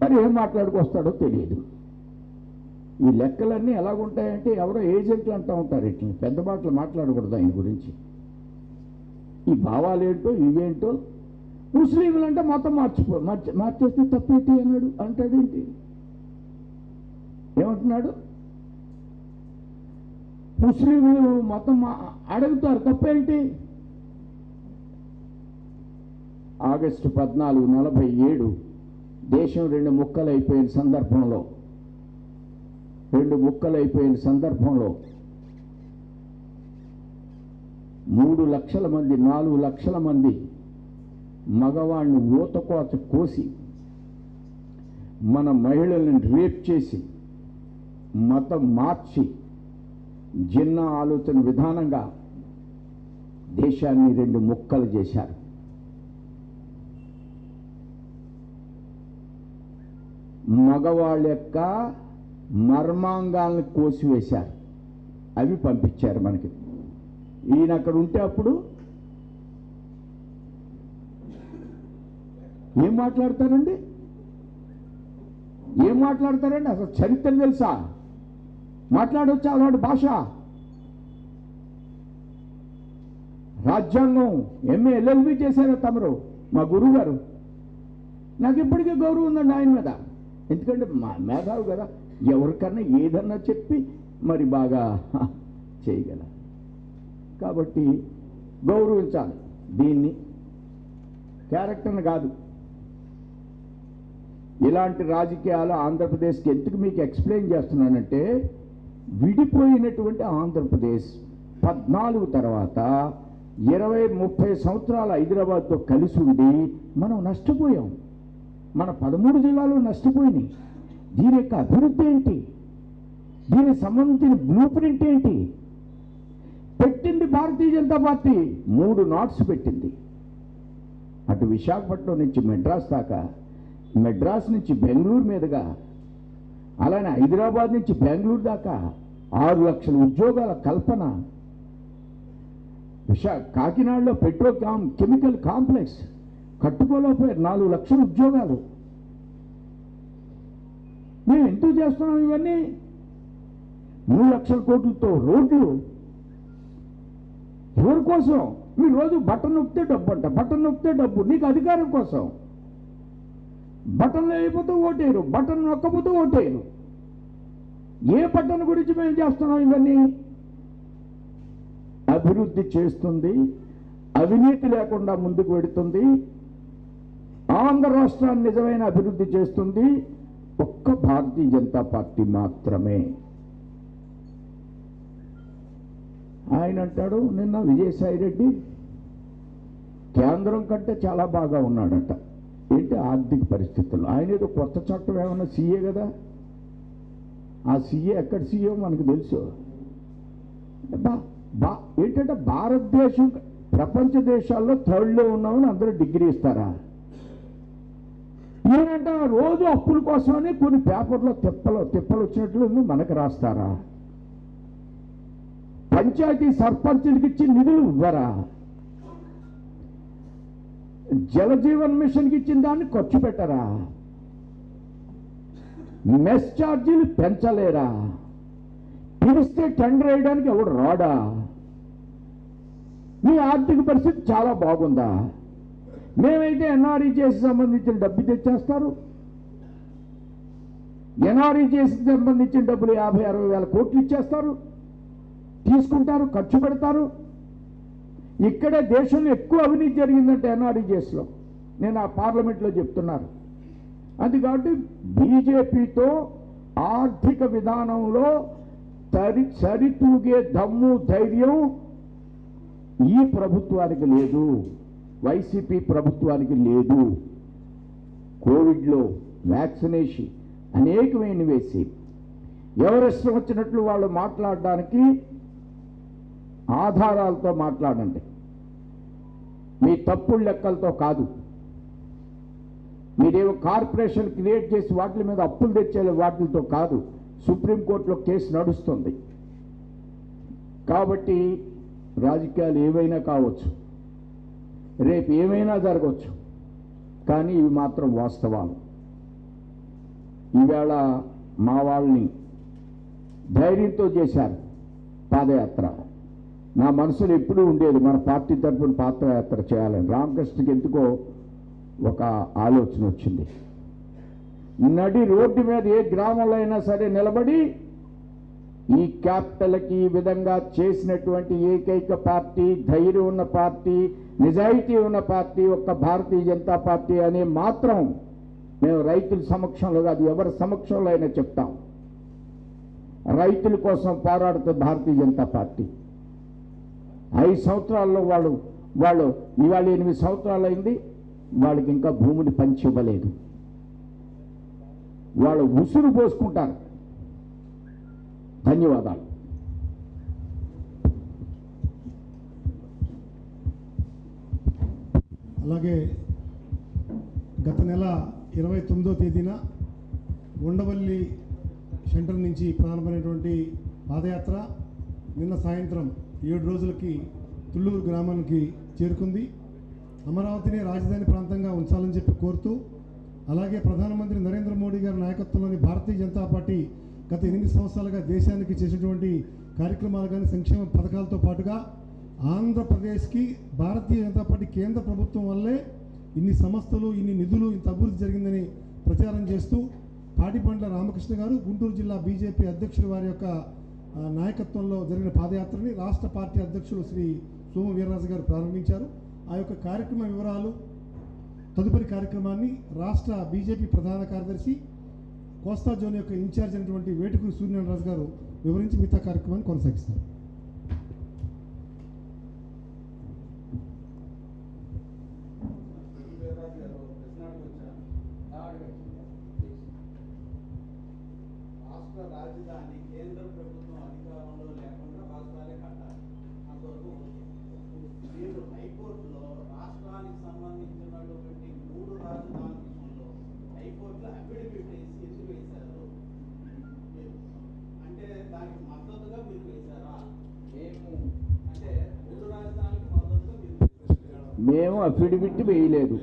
మరి ఏం మాట్లాడుకొస్తాడో తెలియదు. ఈ లెక్కలన్నీ ఎలాగుంటాయంటే ఎవరో ఏజెంట్లు అంటూ ఉంటారు. ఇట్లా పెద్ద మాటలు మాట్లాడకూడదు ఆయన గురించి. ఈ భావాలేంటో ఇవేంటో ముస్లింలు అంటే మొత్తం మార్చేస్తే తప్పేంటి అన్నాడు అంటాడేంటి? ఏమంటున్నాడు? ముస్లింలు మొత్తం అడుగుతారు, తప్పేంటి? ఆగస్టు 14, 47 దేశం రెండు ముక్కలైపోయిన సందర్భంలో 3 లక్షల మంది 4 లక్షల మంది మగవాళ్ళని ఊతకోత కోసి మన మహిళలను రేప్ చేసి మతం మార్చి జిన్నా ఆలోచన విధానంగా దేశాన్ని 2 ముక్కలు చేశారు. మగవాళ్ళ యొక్క మర్మాంగాలను కోసివేశారు. అవి పంపించారు మనకి. ఈయన అక్కడ ఉంటే అప్పుడు ఏం మాట్లాడతారండి? అసలు చరిత్ర తెలుసా? మాట్లాడొచ్చా అలాంటి భాష? రాజ్యాంగం ఎంఏ ఎల్ఎల్బి చేశారు తమరు, మా గురువు గారు. నాకు ఇప్పటికీ గౌరవం ఉందండి ఆయన మీద. ఎందుకంటే మేధావు కదా, ఎవరికన్నా ఏదన్నా చెప్పి మరి బాగా చేయగల. కాబట్టి గౌరవించాలి దీన్ని, క్యారెక్టర్ని కాదు. ఇలాంటి రాజకీయాలు ఆంధ్రప్రదేశ్కి ఎందుకు మీకు ఎక్స్ప్లెయిన్ చేస్తున్నానంటే, విడిపోయినటువంటి ఆంధ్రప్రదేశ్ 14 తర్వాత 20-30 సంవత్సరాలు హైదరాబాద్తో కలిసి ఉండి మనం నష్టపోయాం. మన 13 జిల్లాలు నష్టపోయినాయి. దీని యొక్క అభివృద్ధి ఏంటి? దీనికి సంబంధించిన బ్లూ ప్రింట్ ఏంటి? పెట్టింది భారతీయ జనతా పార్టీ. 3 నాట్స్ పెట్టింది. అటు విశాఖపట్నం నుంచి మెడ్రాస్ దాకా, మెడ్రాస్ నుంచి బెంగళూరు మీదుగా, అలానే హైదరాబాద్ నుంచి బెంగళూరు దాకా 6 లక్షల ఉద్యోగాల కల్పన. కాకినాడలో కెమికల్ కాంప్లెక్స్ కట్టుకోలేకపోయారు. 4 లక్షల ఉద్యోగాలు. మేము ఎందుకు చేస్తున్నాం ఇవన్నీ? 3 లక్షల కోట్లతో రోడ్లు. ఎవరి కోసం? మీరు రోజు బటన్ నొక్కితే డబ్బు అంట, బటన్ నొక్కితే డబ్బు. నీకు అధికారం కోసం. బటన్లు అయిపోతే ఓటేరు, బటన్ నొక్కపోతే ఓటేరు. ఏ బటన్ గురించి మేము చేస్తున్నాం ఇవన్నీ? అభివృద్ధి చేస్తుంది, అవినీతి లేకుండా ముందుకు వెడుతుంది, ఆంధ్ర రాష్ట్రాన్ని నిజమైన అభివృద్ధి చేస్తుంది ఒక్క భారతీయ జనతా పార్టీ మాత్రమే. ఆయన అంటాడు నిన్న విజయసాయిరెడ్డి కేంద్రం కంటే చాలా బాగా ఉన్నాడట. ఏంటి? ఆర్థిక పరిస్థితుల్లో. ఆయన ఏదో కొత్త చట్టం ఏమన్నా సీఏ కదా, ఆ సీఏ ఎక్కడ సీఏ మనకు తెలుసు. ఏంటంటే భారతదేశం ప్రపంచ దేశాల్లో 3rd ఉన్నామని అందరూ డిగ్రీ ఇస్తారా? ఏంటంటే రోజు అప్పుల కోసమని కొన్ని పేపర్లో తిప్పలు వచ్చినట్లు మనకు రాస్తారా? పంచాయతీ సర్పంచులకి ఇచ్చి నిధులు ఇవ్వరా? జలజీవన్ మిషన్కి ఇచ్చిన దాన్ని ఖర్చు పెట్టరా? మెస్ ఛార్జీలు పెంచలేరా? పిలిస్తే టెండర్ వేయడానికి ఎవడు రాడా? మీ ఆర్థిక పరిస్థితి చాలా బాగుందా? మేమైతే ఎన్ఆర్ఈజేసి సంబంధించిన డబ్బు తెచ్చేస్తారు. ఎన్ఆర్ఈజేసికి సంబంధించిన డబ్బులు 50-60 వేల కోట్లు ఇచ్చేస్తారు, తీసుకుంటారు, ఖర్చు పెడతారు. ఇక్కడే దేశంలో ఎక్కువ అవినీతి జరిగిందంటే ఎన్ఆర్ఈజేస్లో. నేను ఆ పార్లమెంట్లో చెప్తున్నాను. అది కాబట్టి బీజేపీతో ఆర్థిక విధానంలో సరితూగే దమ్ము ధైర్యం ఈ ప్రభుత్వానికి లేదు, వైసీపీ ప్రభుత్వానికి లేదు. కోవిడ్లో వ్యాక్సినేషన్ అనేకమైన వేసి ఎవరిష్టం వచ్చినట్లు వాళ్ళు మాట్లాడడానికి ఆధారాలతో మాట్లాడండి. మీ తప్పుడు లెక్కలతో కాదు. మీరేమో కార్పొరేషన్ క్రియేట్ చేసి వాటి మీద అప్పులు తెచ్చే వాటితో కాదు. సుప్రీంకోర్టులో కేసు నడుస్తుంది. కాబట్టి రాజకీయాలు ఏవైనా కావచ్చు, రేపు ఏమైనా జరగవచ్చు, కానీ ఇవి మాత్రం వాస్తవాలు. ఈవేళ మా వాళ్ళని ధైర్యంతో చేశారు పాదయాత్ర. నా మనసులో ఎప్పుడూ ఉండేది మన పార్టీ తరఫున పాదయాత్ర చేయాలని. రామకృష్ణకి ఎందుకో ఒక ఆలోచన వచ్చింది. నడి రోడ్డు మీద ఏ గ్రామంలో అయినా సరే నిలబడి ఈ క్యాపిటల్కి ఈ విధంగా చేసినటువంటి ఏకైక పార్టీ, ధైర్యం ఉన్న పార్టీ, నిజాయితీ ఉన్న పార్టీ ఒక్క భారతీయ జనతా పార్టీ అనే మాత్రం మేము రైతుల సమక్షంలో కాదు, ఎవరి సమక్షంలో అయినా చెప్తాం. రైతుల కోసం పోరాడుతుంది భారతీయ జనతా పార్టీ. 5 సంవత్సరాల్లో వాళ్ళు ఇవాళ 8 సంవత్సరాలు అయింది, వాళ్ళకి ఇంకా భూమిని పంచి ఇవ్వలేదు. వాళ్ళు ఉసురు పోసుకుంటారు. ధన్యవాదాలు. అలాగే గత నెల 29వ తేదీన ఉండవల్లి సెంటర్ నుంచి ప్రారంభమైనటువంటి పాదయాత్ర నిన్న సాయంత్రం 7 రోజులకి తుళ్ళూరు గ్రామానికి చేరుకుంది. అమరావతిని రాజధాని ప్రాంతంగా ఉంచాలని చెప్పి కోరుతూ, అలాగే ప్రధానమంత్రి నరేంద్ర మోడీ గారి నాయకత్వంలోని భారతీయ జనతా పార్టీ గత 8 సంవత్సరాలుగా దేశానికి చేసినటువంటి కార్యక్రమాలు కానీ సంక్షేమ పథకాలతో పాటుగా ఆంధ్రప్రదేశ్కి భారతీయ జనతా పార్టీ కేంద్ర ప్రభుత్వం వల్లే ఇన్ని సంస్థలు, ఇన్ని నిధులు, ఇంత అభివృద్ధి జరిగిందని ప్రచారం చేస్తూ తాటిపండ్ల రామకృష్ణ గారు గుంటూరు జిల్లా బీజేపీ అధ్యక్షులు వారి యొక్క నాయకత్వంలో జరిగిన పాదయాత్రని రాష్ట్ర పార్టీ అధ్యక్షులు శ్రీ సోమ వీర్రాజు గారు ప్రారంభించారు. ఆ యొక్క కార్యక్రమ వివరాలు, తదుపరి కార్యక్రమాన్ని రాష్ట్ర బీజేపీ ప్రధాన కార్యదర్శి కోస్తా జోన్ యొక్క ఇన్ఛార్జ్ అయినటువంటి వేటుకూరి సూర్యనారాయణరాజు గారు వివరించి మిగతా కార్యక్రమాన్ని కొనసాగిస్తారు. రాజధాని కేంద్ర ప్రభుత్వం అధికారంలో లేకుండా రాష్ట్రాలే కట్టాలి. అంతవరకు మీరు హైకోర్టులో రాష్ట్రానికి సంబంధించినటువంటి 3 రాజధానుల విషయంలో హైకోర్టులో అఫిడవిట్ వేసి ఎందుకు వేశారు? అంటే దానికి మద్దతుగా మీరు వేశారా? అంటే 3 రాజధానులకు మద్దతుగా మేము అఫిడవిట్ వేయలేదు.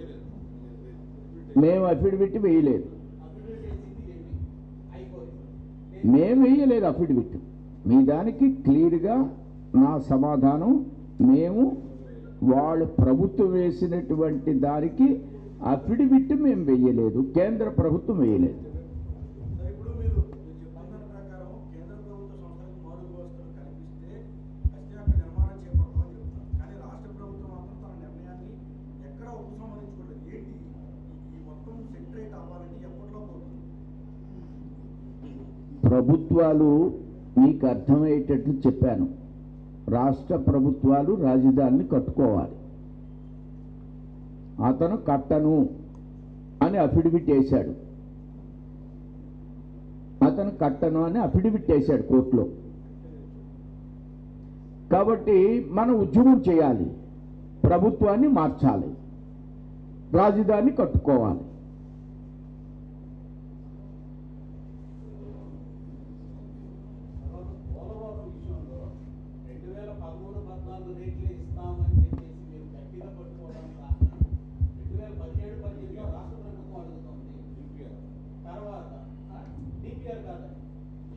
మేము వేయలేదు అఫిడవిట్. మీ దానికి క్లియర్గా నా సమాధానం, మేము వాళ్ళు ప్రభుత్వం వేసినటువంటి దానికి అఫిడవిట్ మేము వేయలేదు, కేంద్ర ప్రభుత్వం వేయలేదు. ఇప్పుడు మీరు చెప్పిన ప్రకారం కేంద్ర ప్రభుత్వ సంస్థలకు మౌలిక వ్యవస్థలు కల్పిస్తే ఖచ్చితంగా అక్కడ నిర్మాణం చేపడతామని చెప్తారు. కానీ రాష్ట్ర ప్రభుత్వం మాత్రం తన నిర్ణయాన్ని ఎక్కడ ఉపసంహరించుకోలేదు. ఏంటి ఈ మొత్తం సెంట్రేట్ అవ్వాలంటే ఎప్పట్లో పోతుంది? ప్రభుత్వాలు మీకు అర్థమయ్యేటట్లు చెప్పాను. రాష్ట్ర ప్రభుత్వాలు రాజధానిని కట్టుకోవాలి. అతను కట్టను అని అఫిడవిట్ వేశాడు. కోర్టులో. కాబట్టి మనం ఉద్యమం చేయాలి, ప్రభుత్వాన్ని మార్చాలి, రాజధాని కట్టుకోవాలి.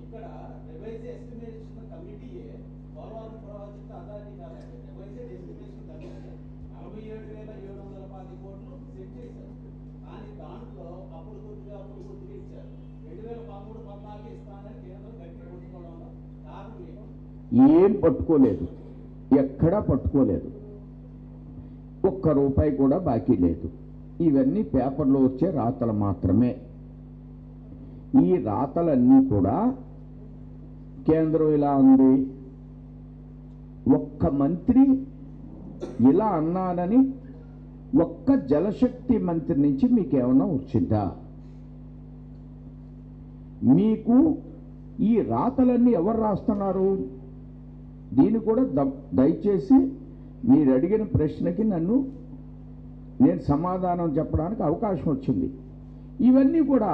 ఇక్కడ రివైజ్ ఎస్టిమేషన్ కమిటీయే పోలవరం ప్రాజెక్ట్ అథారిటీ కాదండి, రివైజ్ ఎస్టిమేషన్ కమిటీ 47,710 కోట్లు సెట్ చేశారు. కానీ దాంట్లో అప్పుడు కొద్దిగా ఇచ్చారు. 2013-14 ఇస్తానని కేంద్రం గట్టి పట్టుకోవడంలో కారణం ఏం పట్టుకోలేదు, ఎక్కడా పట్టుకోలేదు. ₹1 కూడా బాకీ లేదు. ఇవన్నీ పేపర్లో వచ్చే రాతలు మాత్రమే. ఈ రాతలన్నీ కూడా కేంద్రం ఇలా ఉంది, ఒక్క మంత్రి ఇలా అన్నానని ఒక్క జలశక్తి మంత్రి నుంచి మీకేమన్నా వచ్చిందా? మీకు ఈ రాతలన్నీ ఎవరు రాస్తున్నారు? దీన్ని కూడా దయచేసి మీరు అడిగిన ప్రశ్నకి నేను సమాధానం చెప్పడానికి అవకాశం వచ్చింది. ఇవన్నీ కూడా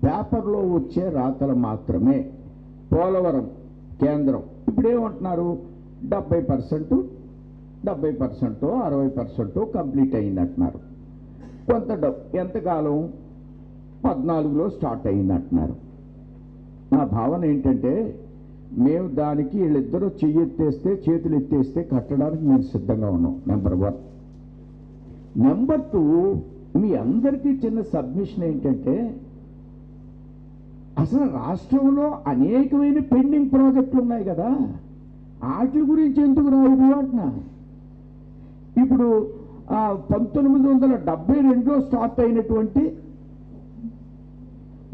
పేపర్లో వచ్చే రాతలు మాత్రమే. పోలవరం కేంద్రం ఇప్పుడేమంటున్నారు? 70%, 60% కంప్లీట్ అయిందంటున్నారు. కొంత ఎంతకాలం 14లో స్టార్ట్ అయిందంటున్నారు. నా భావన ఏంటంటే మేము దానికి వీళ్ళిద్దరూ చేతులు ఎత్తేస్తే కట్టడానికి మేము సిద్ధంగా ఉన్నాం. నెంబర్ 1. నెంబర్ 2, మీ అందరికీ చిన్న సబ్మిషన్ ఏంటంటే అసలు రాష్ట్రంలో అనేకమైన పెండింగ్ ప్రాజెక్టులు ఉన్నాయి కదా, వాటి గురించి ఎందుకు రాయరు అంటున్నా. ఇప్పుడు 1972లో స్టార్ట్ అయినటువంటి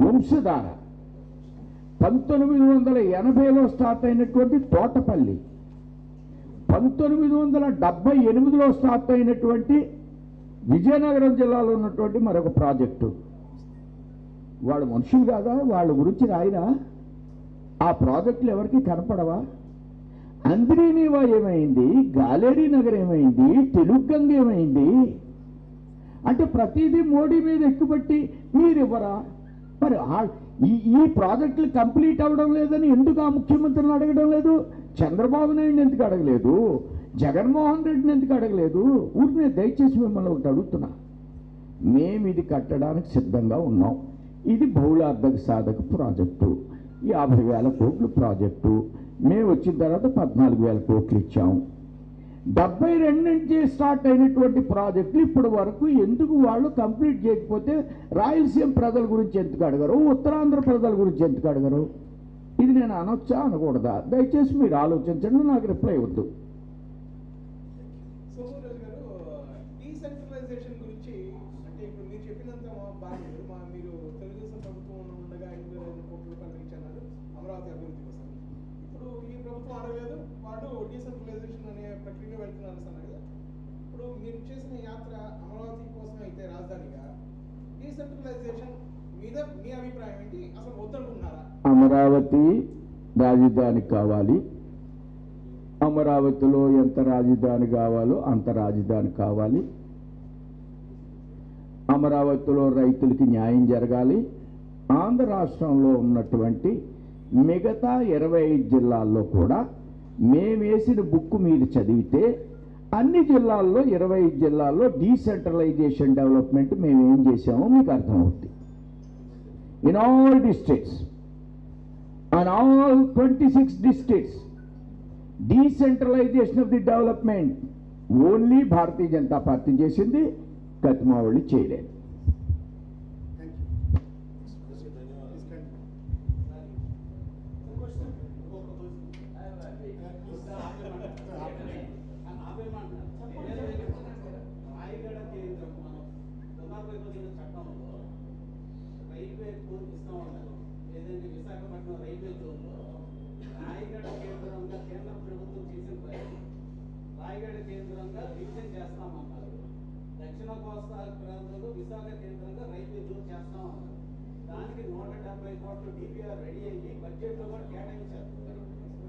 వంశధార, 1980లో స్టార్ట్ అయినటువంటి తోటపల్లి, 1978లో స్టార్ట్ అయినటువంటి విజయనగరం జిల్లాలో ఉన్నటువంటి మరొక ప్రాజెక్టు. వాళ్ళు మనుషులు కాదా? వాళ్ళ గురించి రాయినా? ఆ ప్రాజెక్టులు ఎవరికి కనపడవా? అంద్రీనీవా ఏమైంది? గాలేడీ నగర్ ఏమైంది? తెలుగంగ ఏమైంది? అంటే ప్రతిదీ మోడీ మీద ఎక్కుబట్టి మీరు ఇవ్వరా? మరి ఈ ప్రాజెక్టులు కంప్లీట్ అవ్వడం లేదని ఎందుకు ఆ ముఖ్యమంత్రిని అడగడం లేదు? చంద్రబాబు నాయుడు ఎందుకు అడగలేదు? జగన్మోహన్ రెడ్డిని ఎందుకు అడగలేదు? ఊరిని దయచేసి మిమ్మల్ని ఒకటి అడుగుతున్నా. మేము ఇది కట్టడానికి సిద్ధంగా ఉన్నాం. ఇది బహుళార్థక సాధక ప్రాజెక్టు, 50,000 కోట్ల ప్రాజెక్టు. మేము వచ్చిన తర్వాత 14,000 కోట్లు ఇచ్చాం. 72 నుంచి స్టార్ట్ అయినటువంటి ప్రాజెక్టులు ఇప్పటి వరకు ఎందుకు వాళ్ళు కంప్లీట్ చేయకపోతే రాయలసీమ ప్రజల గురించి ఎందుకు అడగరు? ఉత్తరాంధ్ర ప్రజల గురించి ఎందుకు అడగరు? ఇది నేను అనొచ్చా అనకూడదా? దయచేసి మీరు ఆలోచించండి, నాకు రిప్లై వద్దు. సోమరాజు గారు, డీసెంట్రలైజేషన్ గురించి అంటే ఇప్పుడు మీరు చెప్పినంత బాధ్యత మీరు తెలుగుదేశం ప్రభుత్వం ఉండగా 5,500 కోట్ల రూపాయలు ఇచ్చారు అమరావతి అభివృద్ధి కోసం. ఇప్పుడు ఈ ప్రభుత్వం అడగలేదు, వాళ్ళు డీసెంట్రలైజేషన్ అనే ప్రక్రియలో వెళ్తున్నారు అన్నారు కదా. ఇప్పుడు మీరు చేసిన యాత్ర అమరావతి కోసం అయితే రాజధానిగా, డీసెంట్రలైజేషన్ మీద మీ అభిప్రాయం ఏంటి? అసలు వద్దనుకుంటున్నారా? అమరావతి రాజధాని కావాలి. అమరావతిలో ఎంత రాజధాని కావాలో అంత రాజధాని కావాలి. అమరావతిలో రైతులకి న్యాయం జరగాలి. ఆంధ్ర రాష్ట్రంలో ఉన్నటువంటి మిగతా 25 జిల్లాల్లో కూడా మేమేసిన బుక్ మీరు చదివితే అన్ని జిల్లాల్లో 25 జిల్లాల్లో డీసెంట్రలైజేషన్ డెవలప్మెంట్ మేము ఏం చేసామో మీకు అర్థమవుతుంది. In all districts and all 26 districts, decentralisation of the development only Bharatiya Janata party చేసింది, కతిమా వాళ్ళు చేయలేదు. విశాఖపట్నం రైల్వే జోన్లో రాయగడ కేంద్రంగా కేంద్ర ప్రభుత్వం చేసిన ప్రయత్నం, రాయగడ కేంద్రంగా డివిజన్ చేస్తామన్నారు. దక్షిణ కోస్తా ప్రాంతంలో విశాఖ కేంద్రంగా రైల్వే జోన్ చేస్తామన్నారు. దానికి 170 కోట్లు డిపిఆర్ రెడీ అయ్యి బడ్జెట్లో కూడా కేటాయించారు.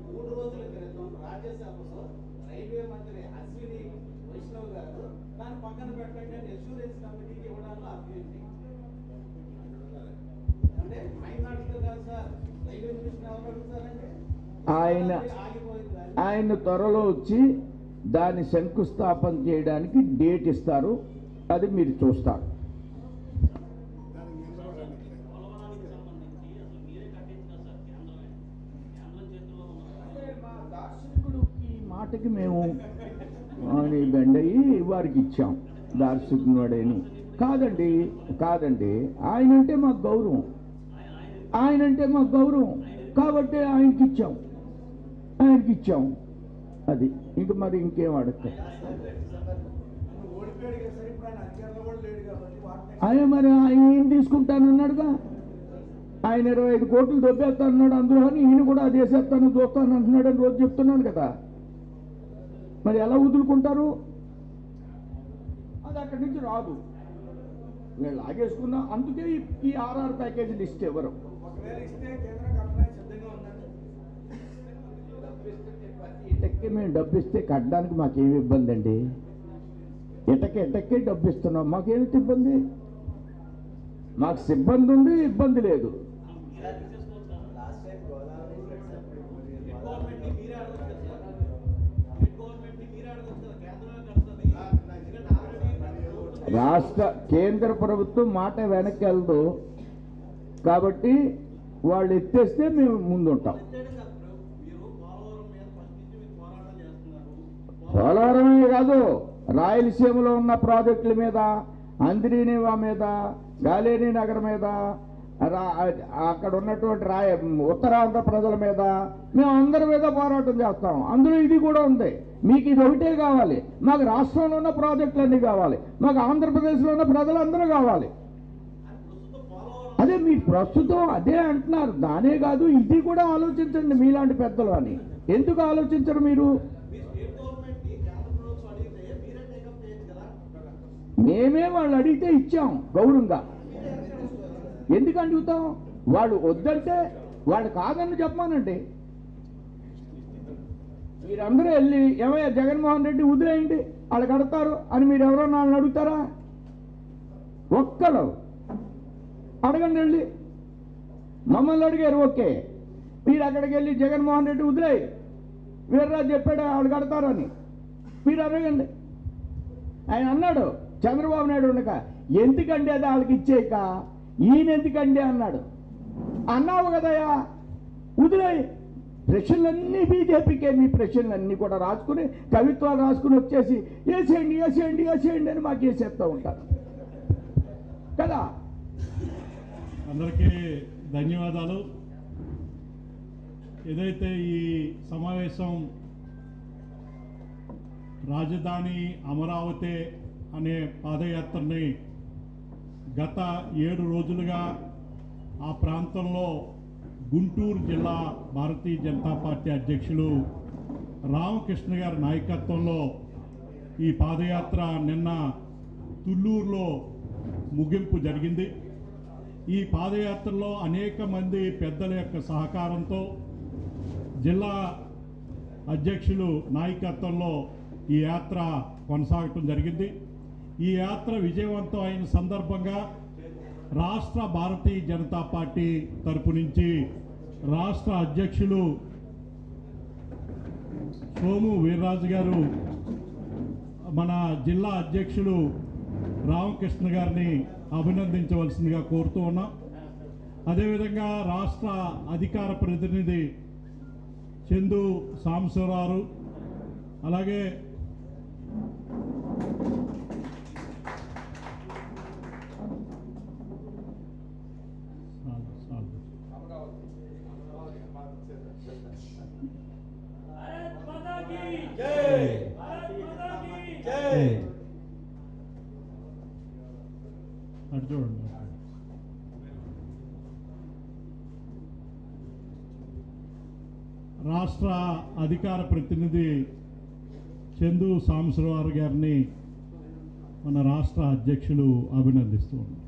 3 రోజుల క్రితం రాజ్యసభలో రైల్వే మంత్రి అశ్విని వైష్ణవ్ గారు దాన్ని పక్కన పెట్టండి అని ఇన్సూరెన్స్ కమిటీకి ఇవ్వడంలో అభ్యంతరం. అంటే ఆయన అడుగుతారు కదా సార్, రైల్వే మినిస్టర్ ఎవరు అడుగుతారంటే ఆయన త్వరలో వచ్చి దాన్ని శంకుస్థాపన చేయడానికి డేట్ ఇస్తారు, అది మీరు చూస్తారు. దార్శనికుడికి మాటకి మేము బెండయ్యి వారికి ఇచ్చాం, దార్శనికుడని. కాదండి, ఆయనంటే మాకు గౌరవం, కాబట్టి ఆయనకి ఇచ్చాం. అది ఇంక మరి ఇంకేం అడుగుతాయి? ఆయన మరి ఆయన ఏం తీసుకుంటానన్నాడుగా, ఆయన 25 కోట్లు దొబ్బేస్తానన్నాడు అందులో, అని ఈయన కూడా అది వేసేస్తాను చూస్తాను అంటున్నాడు అని రోజు చెప్తున్నాను కదా. మరి ఎలా వదులుకుంటారు? అది అక్కడి నుంచి రాదు, వీళ్ళు లాగేసుకున్నా. అందుకే ఈ RR ప్యాకేజీ లిస్ట్ ఎవరు ఇటక్కి మేము డబ్బిస్తే కట్టడానికి మాకేమి ఇబ్బంది అండి? ఎటకే డబ్బిస్తున్నాం, మాకేమి ఇబ్బంది? మాకు సిబ్బంది ఉంది, ఇబ్బంది లేదు. కేంద్ర ప్రభుత్వం మాట వెనక్కి వెళ్ళదు కాబట్టి వాళ్ళు ఎత్తేస్తే మేము ముందుంటాం. మీరు పోలవరం మీద ఫస్ట్ నుంచి మీరు పోరాటం చేస్తున్నారు. పోలవరమే కాదు, రాయలసీమలో ఉన్న ప్రాజెక్టుల మీద, అంద్రీనివా మీద, గాలేని నగర్ మీద, అక్కడ ఉన్నటువంటి ఉత్తరాంధ్ర ప్రజల మీద మేము అందరి మీద పోరాటం చేస్తాం. అందులో ఇది కూడా ఉంది. మీకు ఇది ఒకటే కావాలి, మాకు రాష్ట్రంలో ఉన్న ప్రాజెక్టులన్నీ కావాలి, మాకు ఆంధ్రప్రదేశ్లో ఉన్న ప్రజలందరూ కావాలి. అదే మీ ప్రస్తుతం అదే అంటున్నారు. దానే కాదు, ఇది కూడా ఆలోచించండి మీలాంటి పెద్దలు అని. ఎందుకు ఆలోచించరు మీరు? మేమే వాళ్ళు అడిగితే ఇచ్చాం గౌరవంగా. ఎందుకు అడుగుతాం? వాళ్ళు వద్దంటే వాళ్ళు కాదని చెప్పమానండి. మీరందరూ వెళ్ళి ఏమయ్యా జగన్మోహన్ రెడ్డి వదిలేయండి వాళ్ళు కడతారు అని మీరు ఎవరన్నా వాళ్ళని అడుగుతారా? ఒక్కడు అడగండి వెళ్ళి. మమ్మల్ని అడిగారు, ఓకే. మీరు అక్కడికి వెళ్ళి జగన్మోహన్ రెడ్డి వదిలేయి, వీర్రాజు చెప్పాడు వాళ్ళు కడతారని మీరు అడగండి. ఆయన అన్నాడు చంద్రబాబు నాయుడు ఉండక, ఎందుకండి అది వాళ్ళకి ఇచ్చేయక ఈయన ఎందుకండి అన్నాడు. అన్నావు కదయా వదిలేయి. ప్రశ్నలన్నీ బీజేపీకే. మీ ప్రశ్నలన్నీ కూడా రాసుకుని కవిత్వాలు రాసుకుని వచ్చేసి వేసేయండి వేసేయండి వేసేయండి అని మాకు వేసేస్తూ ఉంటారు కదా. అందరికీ ధన్యవాదాలు. ఏదైతే ఈ సమావేశం రాజధాని అమరావతి అనే పాదయాత్రని గత 7 రోజులుగా ఆ ప్రాంతంలో గుంటూరు జిల్లా భారతీయ జనతా పార్టీ అధ్యక్షులు రామకృష్ణ గారి నాయకత్వంలో ఈ పాదయాత్ర నిన్న తుళ్ళూరులో ముగింపు జరిగింది. ఈ పాదయాత్రలో అనేక మంది పెద్దల యొక్క సహకారంతో జిల్లా అధ్యక్షులు నాయకత్వంలో ఈ యాత్ర కొనసాగటం జరిగింది. ఈ యాత్ర విజయవంతం అయిన సందర్భంగా రాష్ట్ర భారతీయ జనతా పార్టీ తరపు నుంచి రాష్ట్ర అధ్యక్షులు సోము వీర్రాజు గారు మన జిల్లా అధ్యక్షులు రామకృష్ణ గారిని అభినందించవలసిందిగా కోరుతూ ఉన్నాం. అదేవిధంగా రాష్ట్ర అధికార ప్రతినిధి చందు సాంబశివరావు, అలాగే అటు చూడండి. రాష్ట్ర అధికార ప్రతినిధి చందు సాంబశివరావు గారిని మన రాష్ట్ర అధ్యక్షులు అభినందిస్తూ ఉన్నారు.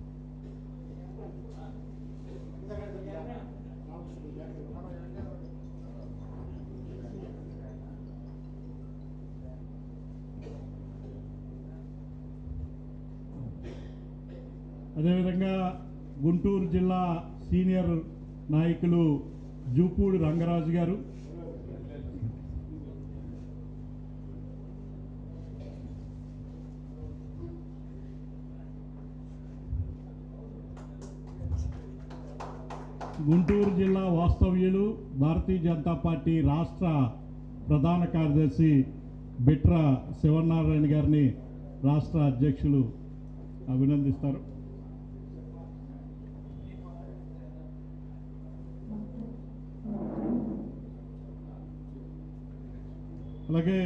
అదేవిధంగా గుంటూరు జిల్లా సీనియర్ నాయకులు జూపూడి రంగరాజు గారు, గుంటూరు జిల్లా వాస్తవ్యులు భారతీయ జనతా పార్టీ రాష్ట్ర ప్రధాన కార్యదర్శి బిట్ర శివనారాయణ గారిని రాష్ట్ర అధ్యక్షులు అభినందిస్తారు. అలాగే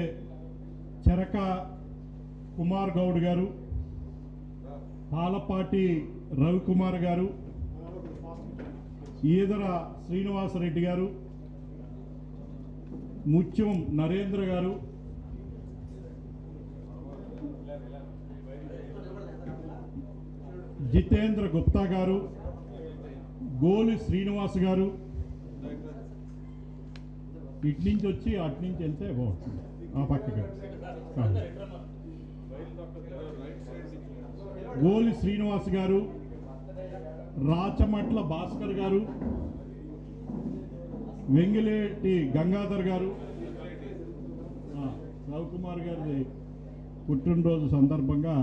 చెరక కుమార్ గౌడ్ గారు, పాలపాటి రవికుమార్ గారు, ఈదర శ్రీనివాసరెడ్డి గారు, ముత్యం నరేంద్ర గారు, జితేంద్ర గుప్తా గారు, గోలి శ్రీనివాస్ గారు, ఇటు నుంచి వచ్చి అటు నుంచి వెళ్తే బాగుంటుంది. ఆ పక్కగా గోలి శ్రీనివాస్ గారు, రాచమట్ల భాస్కర్ గారు, వెంగిలేటి గంగాధర్ గారు, రవికుమార్ గారి పుట్టినరోజు సందర్భంగా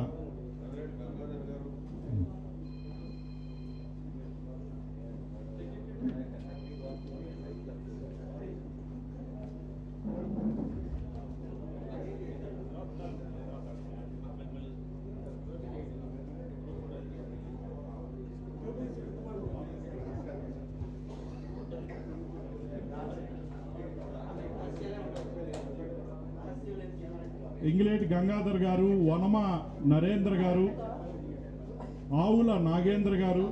ఇంగిలేటి గంగాధర్ గారు, వనమ నరేంద్ర గారు, ఆవుల నాగేంద్ర గారు,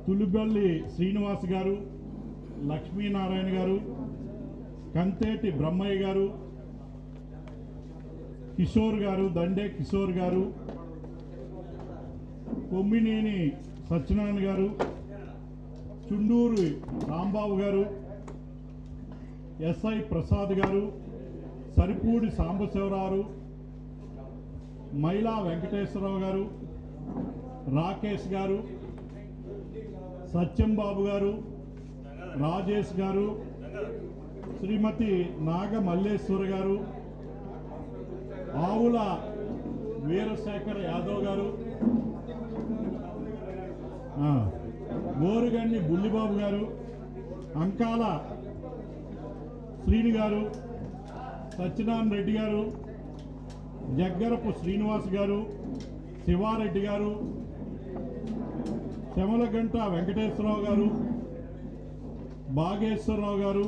తులిబల్లి శ్రీనివాస్ గారు, లక్ష్మీనారాయణ గారు, కంతేటి బ్రహ్మయ్య గారు, కిషోర్ గారు, దండే కిషోర్ గారు, కొమ్మినేని సత్యనారాయణ గారు, చుండూరు రాంబాబు గారు, ఎస్ఐ ప్రసాద్ గారు, సరిపూడి సాంబశివరావు, మైలా వెంకటేశ్వరరావు గారు, రాకేష్ గారు, సత్యంబాబు గారు, రాజేష్ గారు, శ్రీమతి నాగ మల్లేశ్వర గారు, ఆవుల వీరశేఖర్ యాదవ్ గారు, గోరుగండి బుల్లిబాబు గారు, అంకాల శ్రీని గారు, సత్యనారాయణ రెడ్డి గారు, జగ్గరపు శ్రీనివాస్ గారు, శివారెడ్డి గారు, శమలగంట వెంకటేశ్వరరావు గారు, బాగేశ్వరరావు గారు,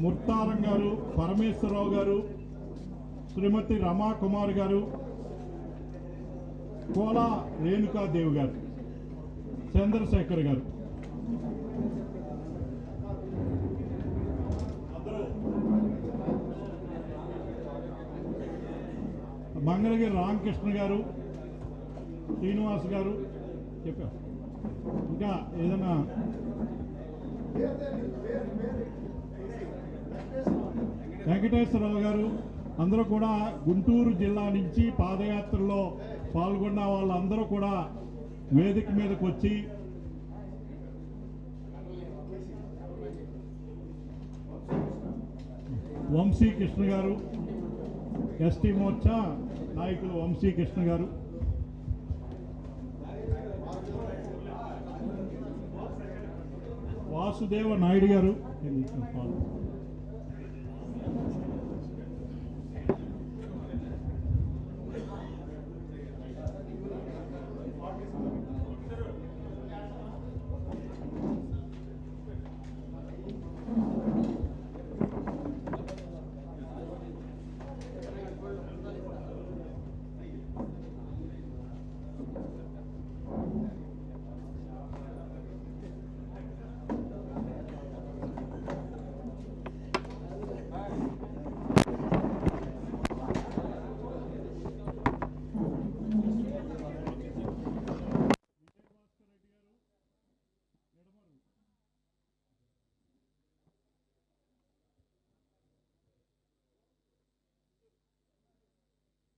ముర్తారం గారు, పరమేశ్వరరావు గారు, శ్రీమతి రమాకుమార్ గారు, కోలా రేణుకాదేవి గారు, చంద్రశేఖర్ గారు. మంగళగిరి రామకృష్ణ గారు, శ్రీనివాస్ గారు చెప్పారు. ఇంకా ఏదైనా వెంకటేశ్వరరావు గారు, అందరూ కూడా గుంటూరు జిల్లా నుంచి పాదయాత్రలో పాల్గొన్న వాళ్ళందరూ కూడా వేదిక మీదకి వచ్చి వంశీకృష్ణ గారు, ఎస్టీ మోర్చా నాయకులు వంశీకృష్ణ గారు, వాసుదేవ నాయుడు గారు,